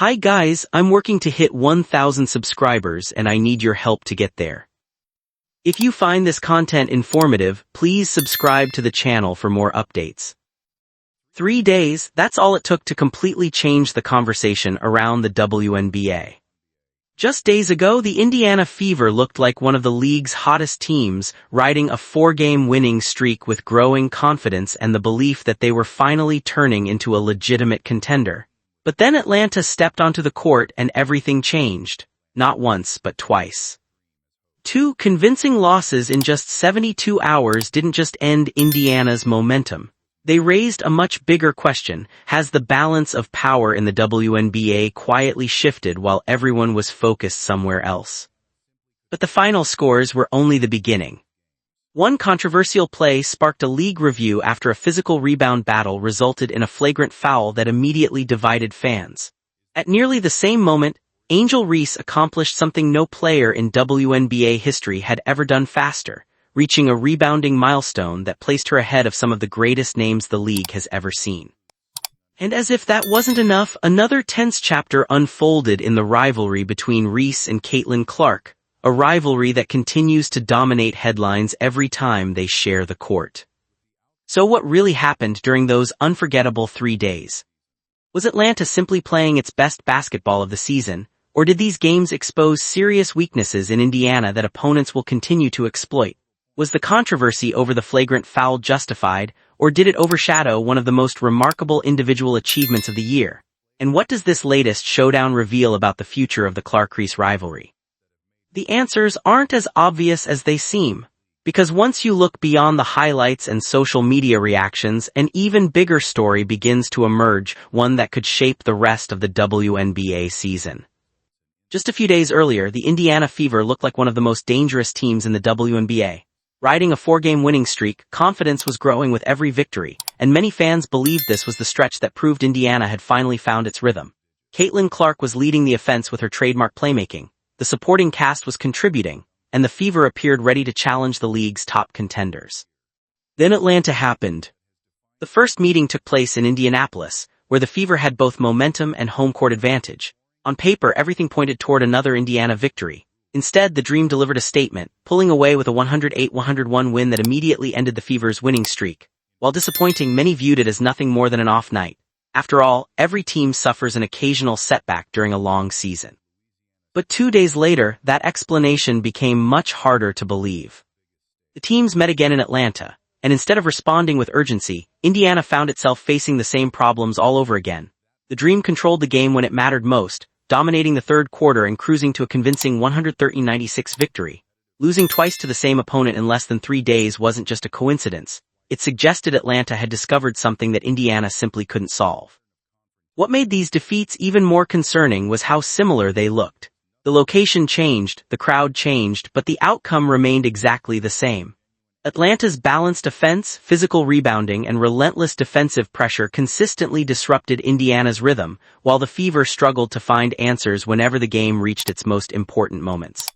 Hi guys, I'm working to hit 1,000 subscribers and I need your help to get there. If you find this content informative, please subscribe to the channel for more updates. 3 days, that's all it took to completely change the conversation around the WNBA. Just days ago, the Indiana Fever looked like one of the league's hottest teams, riding a 4-game winning streak with growing confidence and the belief that they were finally turning into a legitimate contender. But then Atlanta stepped onto the court and everything changed. Not once, but twice. 2 convincing losses in just 72 hours didn't just end Indiana's momentum. They raised a much bigger question: has the balance of power in the WNBA quietly shifted while everyone was focused somewhere else? But the final scores were only the beginning. One controversial play sparked a league review after a physical rebound battle resulted in a flagrant foul that immediately divided fans. At nearly the same moment, Angel Reese accomplished something no player in WNBA history had ever done faster, reaching a rebounding milestone that placed her ahead of some of the greatest names the league has ever seen. And as if that wasn't enough, another tense chapter unfolded in the rivalry between Reese and CaitlinClark, a rivalry that continues to dominate headlines every time they share the court. So what really happened during those unforgettable 3 days? Was Atlanta simply playing its best basketball of the season, or did these games expose serious weaknesses in Indiana that opponents will continue to exploit? Was the controversy over the flagrant foul justified, or did it overshadow one of the most remarkable individual achievements of the year? And what does this latest showdown reveal about the future of the Clark-Reese rivalry? The answers aren't as obvious as they seem, because once you look beyond the highlights and social media reactions, an even bigger story begins to emerge, one that could shape the rest of the WNBA season. Just a few days earlier, the Indiana Fever looked like one of the most dangerous teams in the WNBA. Riding a 4-game winning streak, confidence was growing with every victory, and many fans believed this was the stretch that proved Indiana had finally found its rhythm. CaitlinClark was leading the offense with her trademark playmaking. The supporting cast was contributing, and the Fever appeared ready to challenge the league's top contenders. Then Atlanta happened. The first meeting took place in Indianapolis, where the Fever had both momentum and home court advantage. On paper, everything pointed toward another Indiana victory. Instead, the Dream delivered a statement, pulling away with a 108-101 win that immediately ended the Fever's winning streak. While disappointing, many viewed it as nothing more than an off night. After all, every team suffers an occasional setback during a long season. But 2 days later, that explanation became much harder to believe. The teams met again in Atlanta, and instead of responding with urgency, Indiana found itself facing the same problems all over again. The Dream controlled the game when it mattered most, dominating the third quarter and cruising to a convincing 130-96 victory. Losing twice to the same opponent in less than 3 days wasn't just a coincidence. It suggested Atlanta had discovered something that Indiana simply couldn't solve. What made these defeats even more concerning was how similar they looked. The location changed, the crowd changed, but the outcome remained exactly the same. Atlanta's balanced offense, physical rebounding, and relentless defensive pressure consistently disrupted Indiana's rhythm, while the Fever struggled to find answers whenever the game reached its most important moments.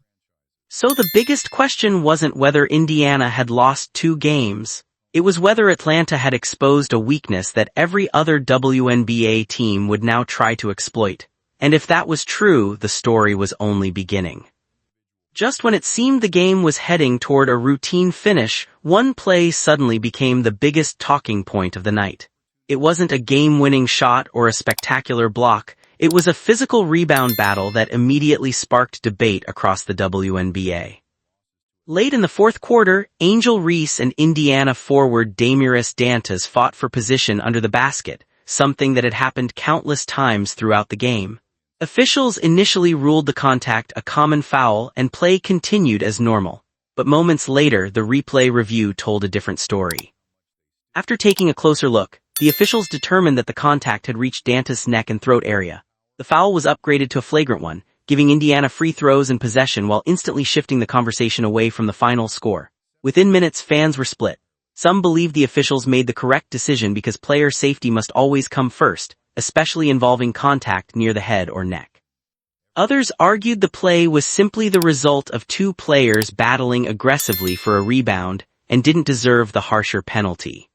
So the biggest question wasn't whether Indiana had lost 2 games. It was whether Atlanta had exposed a weakness that every other WNBA team would now try to exploit. And if that was true, the story was only beginning. Just when it seemed the game was heading toward a routine finish, one play suddenly became the biggest talking point of the night. It wasn't a game-winning shot or a spectacular block, it was a physical rebound battle that immediately sparked debate across the WNBA. Late in the fourth quarter, Angel Reese and Indiana forward Damiris Dantas fought for position under the basket, something that had happened countless times throughout the game. Officials initially ruled the contact a common foul and play continued as normal, but moments later the replay review told a different story. After taking a closer look, the officials determined that the contact had reached Dantas' neck and throat area. The foul was upgraded to a flagrant one, giving Indiana free throws and possession while instantly shifting the conversation away from the final score. Within minutes, fans were split. Some believed the officials made the correct decision because player safety must always come first, especially involving contact near the head or neck. Others argued the play was simply the result of 2 players battling aggressively for a rebound and didn't deserve the harsher penalty.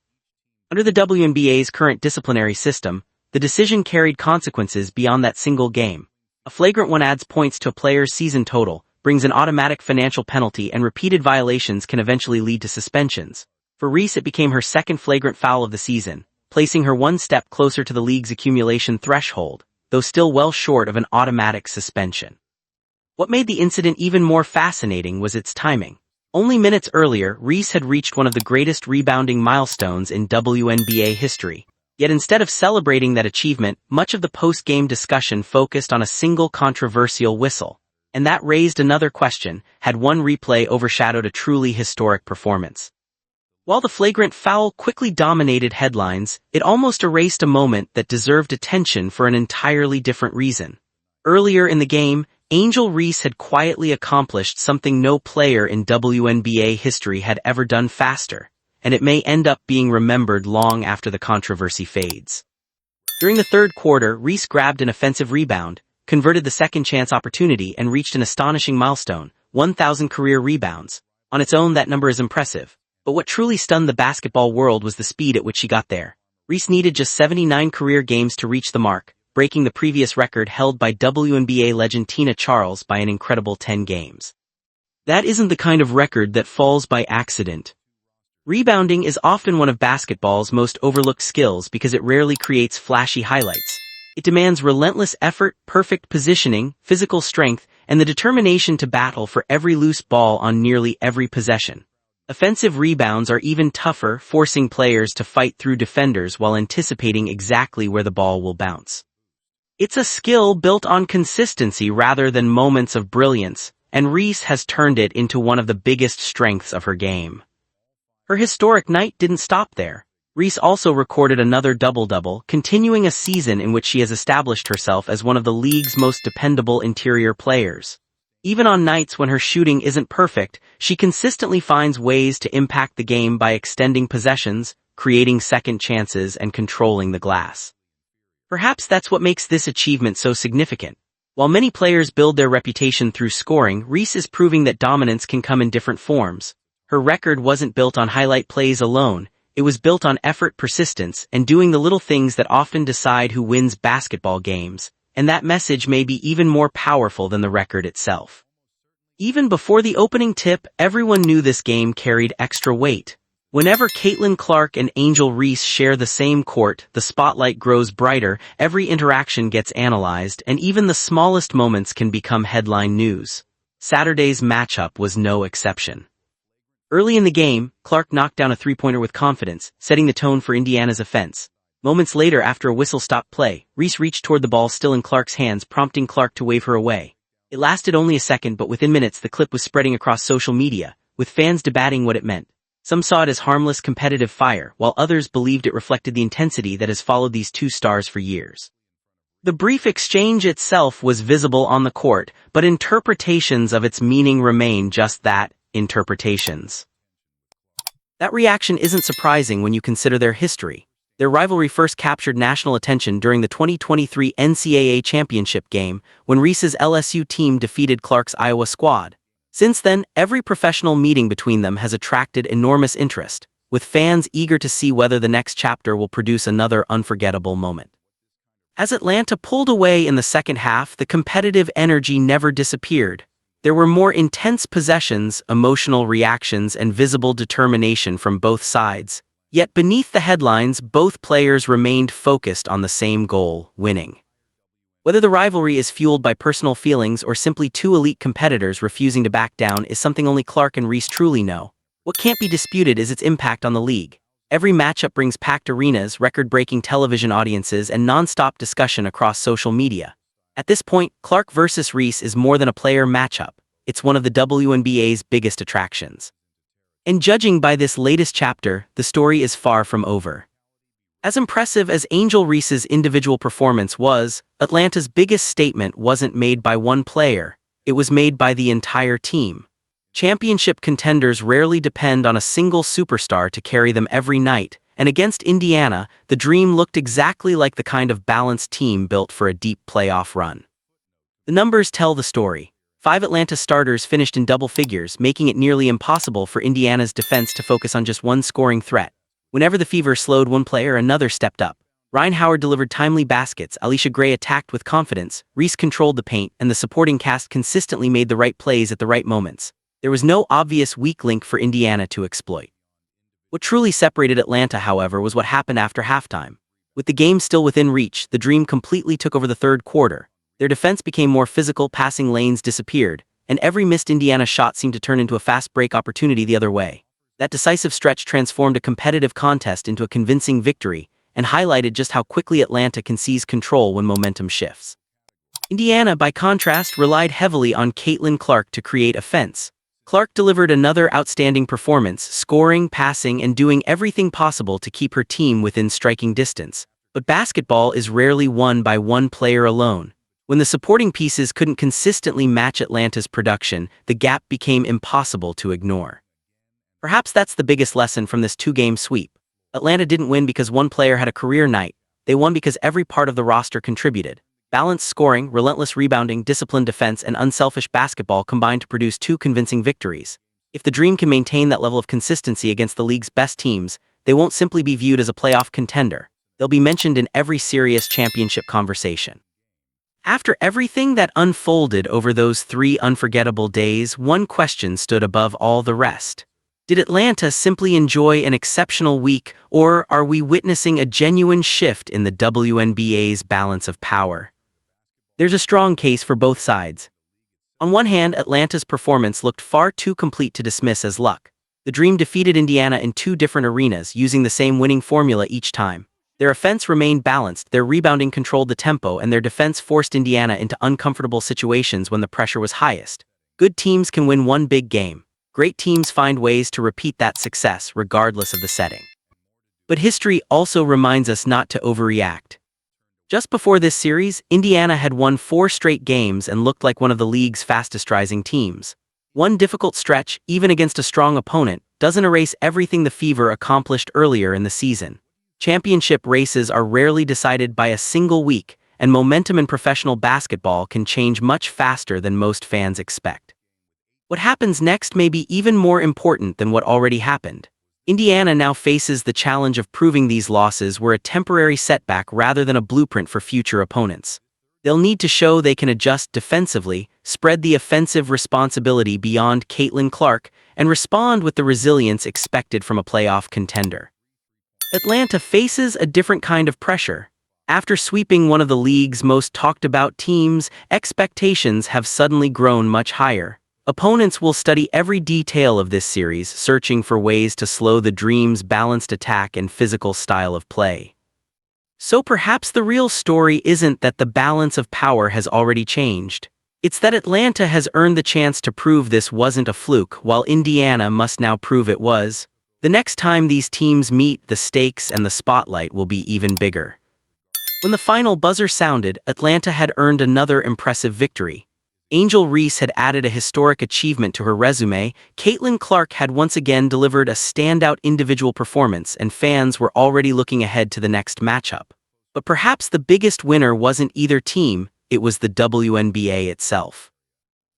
Under the WNBA's current disciplinary system, the decision carried consequences beyond that single game. A flagrant one adds points to a player's season total, brings an automatic financial penalty, and repeated violations can eventually lead to suspensions. For Reese, it became her second flagrant foul of the season, placing her one step closer to the league's accumulation threshold, though still well short of an automatic suspension. What made the incident even more fascinating was its timing. Only minutes earlier, Reese had reached one of the greatest rebounding milestones in WNBA history. Yet instead of celebrating that achievement, much of the post-game discussion focused on a single controversial whistle. And that raised another question: had one replay overshadowed a truly historic performance? While the flagrant foul quickly dominated headlines, it almost erased a moment that deserved attention for an entirely different reason. Earlier in the game, Angel Reese had quietly accomplished something no player in WNBA history had ever done faster, and it may end up being remembered long after the controversy fades. During the third quarter, Reese grabbed an offensive rebound, converted the second-chance opportunity, and reached an astonishing milestone: 1,000 career rebounds. On its own, that number is impressive. But what truly stunned the basketball world was the speed at which she got there. Reese needed just 79 career games to reach the mark, breaking the previous record held by WNBA legend Tina Charles by an incredible 10 games. That isn't the kind of record that falls by accident. Rebounding is often one of basketball's most overlooked skills because it rarely creates flashy highlights. It demands relentless effort, perfect positioning, physical strength, and the determination to battle for every loose ball on nearly every possession. Offensive rebounds are even tougher, forcing players to fight through defenders while anticipating exactly where the ball will bounce. It's a skill built on consistency rather than moments of brilliance, and Reese has turned it into one of the biggest strengths of her game. Her historic night didn't stop there. Reese also recorded another double-double, continuing a season in which she has established herself as one of the league's most dependable interior players. Even on nights when her shooting isn't perfect, she consistently finds ways to impact the game by extending possessions, creating second chances, and controlling the glass. Perhaps that's what makes this achievement so significant. While many players build their reputation through scoring, Reese is proving that dominance can come in different forms. Her record wasn't built on highlight plays alone. It was built on effort, persistence, and doing the little things that often decide who wins basketball games, and that message may be even more powerful than the record itself. Even before the opening tip, everyone knew this game carried extra weight. Whenever CaitlinClark and Angel Reese share the same court, the spotlight grows brighter, every interaction gets analyzed, and even the smallest moments can become headline news. Saturday's matchup was no exception. Early in the game, Clark knocked down a three-pointer with confidence, setting the tone for Indiana's offense. Moments later, after a whistle-stop play, Reese reached toward the ball still in Clark's hands, prompting Clark to wave her away. It lasted only a second, but within minutes the clip was spreading across social media, with fans debating what it meant. Some saw it as harmless competitive fire, while others believed it reflected the intensity that has followed these two stars for years. The brief exchange itself was visible on the court, but interpretations of its meaning remain just that: interpretations. That reaction isn't surprising when you consider their history. Their rivalry first captured national attention during the 2023 NCAA championship game, when Reese's LSU team defeated Clark's Iowa squad. Since then, every professional meeting between them has attracted enormous interest, with fans eager to see whether the next chapter will produce another unforgettable moment. As Atlanta pulled away in the second half, the competitive energy never disappeared. There were more intense possessions, emotional reactions, and visible determination from both sides. Yet beneath the headlines, both players remained focused on the same goal: winning. Whether the rivalry is fueled by personal feelings or simply two elite competitors refusing to back down is something only Clark and Reese truly know. What can't be disputed is its impact on the league. Every matchup brings packed arenas, record-breaking television audiences, and non-stop discussion across social media. At this point, Clark versus Reese is more than a player matchup. It's one of the WNBA's biggest attractions. And judging by this latest chapter, the story is far from over. As impressive as Angel Reese's individual performance was, Atlanta's biggest statement wasn't made by one player. It was made by the entire team. Championship contenders rarely depend on a single superstar to carry them every night, and against Indiana, the dream looked exactly like the kind of balanced team built for a deep playoff run. The numbers tell the story. 5 Atlanta starters finished in double figures, making it nearly impossible for Indiana's defense to focus on just one scoring threat. Whenever the Fever slowed one player, another stepped up. Howard delivered timely baskets, Alicia Gray attacked with confidence, Reese controlled the paint, and the supporting cast consistently made the right plays at the right moments. There was no obvious weak link for Indiana to exploit. What truly separated Atlanta, however, was what happened after halftime. With the game still within reach, the Dream completely took over the third quarter. Their defense became more physical, passing lanes disappeared, and every missed Indiana shot seemed to turn into a fast break opportunity the other way. That decisive stretch transformed a competitive contest into a convincing victory, and highlighted just how quickly Atlanta can seize control when momentum shifts. Indiana, by contrast, relied heavily on CaitlinClark to create offense. Clark delivered another outstanding performance, scoring, passing, and doing everything possible to keep her team within striking distance. But basketball is rarely won by one player alone. When the supporting pieces couldn't consistently match Atlanta's production, the gap became impossible to ignore. Perhaps that's the biggest lesson from this two-game sweep. Atlanta didn't win because one player had a career night. They won because every part of the roster contributed. Balanced scoring, relentless rebounding, disciplined defense, and unselfish basketball combined to produce two convincing victories. If the Dream can maintain that level of consistency against the league's best teams, they won't simply be viewed as a playoff contender. They'll be mentioned in every serious championship conversation. After everything that unfolded over those 3 unforgettable days, one question stood above all the rest. Did Atlanta simply enjoy an exceptional week, or are we witnessing a genuine shift in the WNBA's balance of power? There's a strong case for both sides. On one hand, Atlanta's performance looked far too complete to dismiss as luck. The Dream defeated Indiana in 2 different arenas, using the same winning formula each time. Their offense remained balanced, their rebounding controlled the tempo, and their defense forced Indiana into uncomfortable situations when the pressure was highest. Good teams can win one big game. Great teams find ways to repeat that success, regardless of the setting. But history also reminds us not to overreact. Just before this series, Indiana had won 4 straight games and looked like one of the league's fastest-rising teams. One difficult stretch, even against a strong opponent, doesn't erase everything the Fever accomplished earlier in the season. Championship races are rarely decided by a single week, and momentum in professional basketball can change much faster than most fans expect. What happens next may be even more important than what already happened. Indiana now faces the challenge of proving these losses were a temporary setback rather than a blueprint for future opponents. They'll need to show they can adjust defensively, spread the offensive responsibility beyond CaitlinClark, and respond with the resilience expected from a playoff contender. Atlanta faces a different kind of pressure. After sweeping one of the league's most talked-about teams, expectations have suddenly grown much higher. Opponents will study every detail of this series, searching for ways to slow the Dream's balanced attack and physical style of play. So perhaps the real story isn't that the balance of power has already changed. It's that Atlanta has earned the chance to prove this wasn't a fluke, while Indiana must now prove it was. The next time these teams meet, the stakes and the spotlight will be even bigger. When the final buzzer sounded, Atlanta had earned another impressive victory. Angel Reese had added a historic achievement to her resume, CaitlinClark had once again delivered a standout individual performance, and fans were already looking ahead to the next matchup. But perhaps the biggest winner wasn't either team, it was the WNBA itself.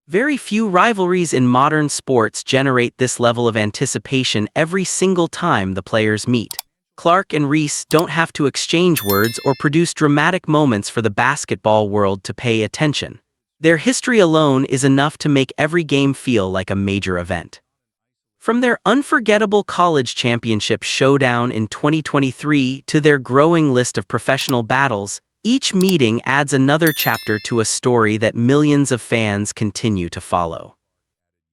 Very few rivalries in modern sports generate this level of anticipation every single time the players meet. Clark and Reese don't have to exchange words or produce dramatic moments for the basketball world to pay attention. Their history alone is enough to make every game feel like a major event. From their unforgettable college championship showdown in 2023 to their growing list of professional battles, each meeting adds another chapter to a story that millions of fans continue to follow.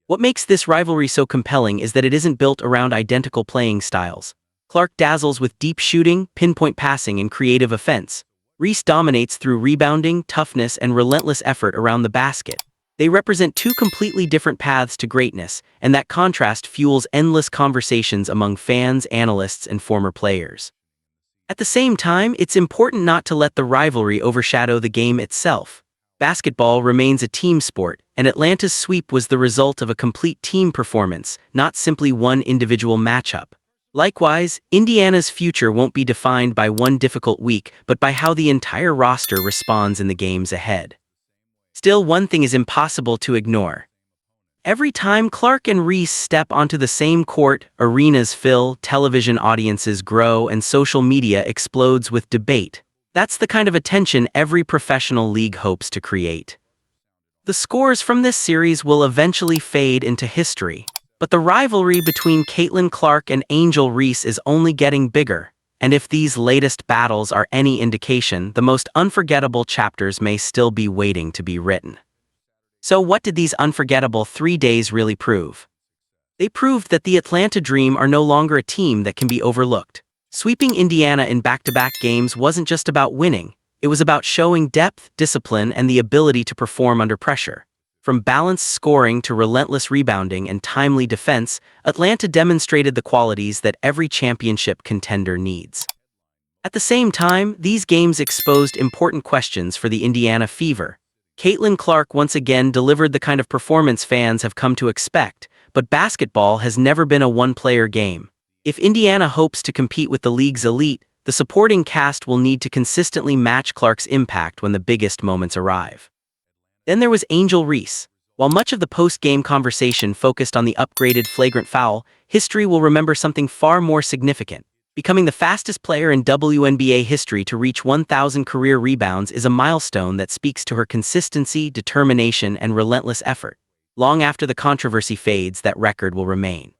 What makes this rivalry so compelling is that it isn't built around identical playing styles. Clark dazzles with deep shooting, pinpoint passing, and creative offense. Reese dominates through rebounding, toughness, and relentless effort around the basket. They represent 2 completely different paths to greatness, and that contrast fuels endless conversations among fans, analysts, and former players. At the same time, it's important not to let the rivalry overshadow the game itself. Basketball remains a team sport, and Atlanta's sweep was the result of a complete team performance, not simply one individual matchup. Likewise, Indiana's future won't be defined by one difficult week, but by how the entire roster responds in the games ahead. Still, one thing is impossible to ignore. Every time Clark and Reese step onto the same court, arenas fill, television audiences grow, and social media explodes with debate. That's the kind of attention every professional league hopes to create. The scores from this series will eventually fade into history, but the rivalry between CaitlinClark and Angel Reese is only getting bigger, and if these latest battles are any indication, the most unforgettable chapters may still be waiting to be written. So what did these unforgettable 3 days really prove? They proved that the Atlanta Dream are no longer a team that can be overlooked. Sweeping Indiana in back-to-back games wasn't just about winning, it was about showing depth, discipline, and the ability to perform under pressure. From balanced scoring to relentless rebounding and timely defense, Atlanta demonstrated the qualities that every championship contender needs. At the same time, these games exposed important questions for the Indiana Fever. CaitlinClark once again delivered the kind of performance fans have come to expect, but basketball has never been a one-player game. If Indiana hopes to compete with the league's elite, the supporting cast will need to consistently match Clark's impact when the biggest moments arrive. Then there was Angel Reese. While much of the post-game conversation focused on the upgraded flagrant foul, history will remember something far more significant. Becoming the fastest player in WNBA history to reach 1,000 career rebounds is a milestone that speaks to her consistency, determination, and relentless effort. Long after the controversy fades, that record will remain.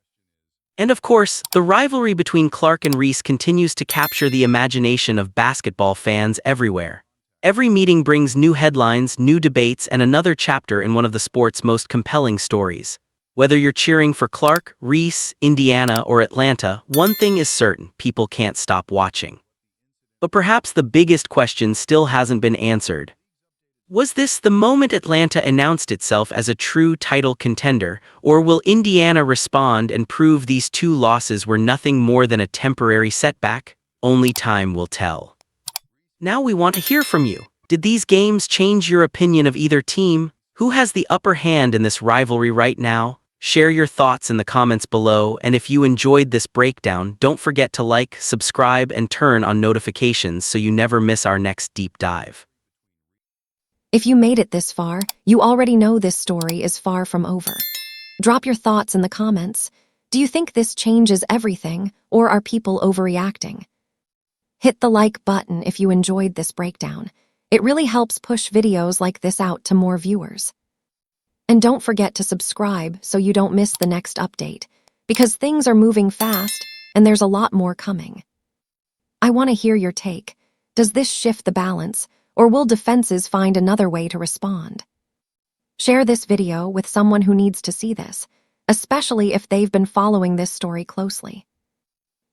And of course, the rivalry between Clark and Reese continues to capture the imagination of basketball fans everywhere. Every meeting brings new headlines, new debates, and another chapter in one of the sport's most compelling stories. Whether you're cheering for Clark, Reese, Indiana, or Atlanta, one thing is certain: people can't stop watching. But perhaps the biggest question still hasn't been answered. Was this the moment Atlanta announced itself as a true title contender, or will Indiana respond and prove these 2 losses were nothing more than a temporary setback? Only time will tell. Now we want to hear from you. Did these games change your opinion of either team? Who has the upper hand in this rivalry right now? Share your thoughts in the comments below, and if you enjoyed this breakdown, don't forget to like, subscribe, and turn on notifications so you never miss our next deep dive. If you made it this far, you already know this story is far from over. Drop your thoughts in the comments. Do you think this changes everything, or are people overreacting? Hit the like button if you enjoyed this breakdown. It really helps push videos like this out to more viewers. And don't forget to subscribe so you don't miss the next update, because things are moving fast and there's a lot more coming. I want to hear your take. Does this shift the balance, or will defenses find another way to respond? Share this video with someone who needs to see this, especially if they've been following this story closely.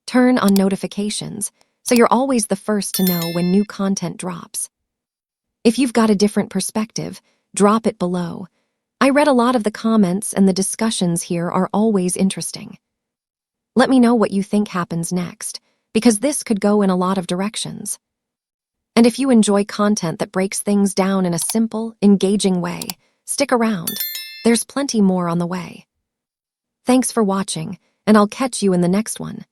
Turn on notifications so you're always the first to know when new content drops. If you've got a different perspective, drop it below. I read a lot of the comments and the discussions here are always interesting. Let me know what you think happens next, because this could go in a lot of directions. And if you enjoy content that breaks things down in a simple, engaging way, stick around. There's plenty more on the way. Thanks for watching, and I'll catch you in the next one.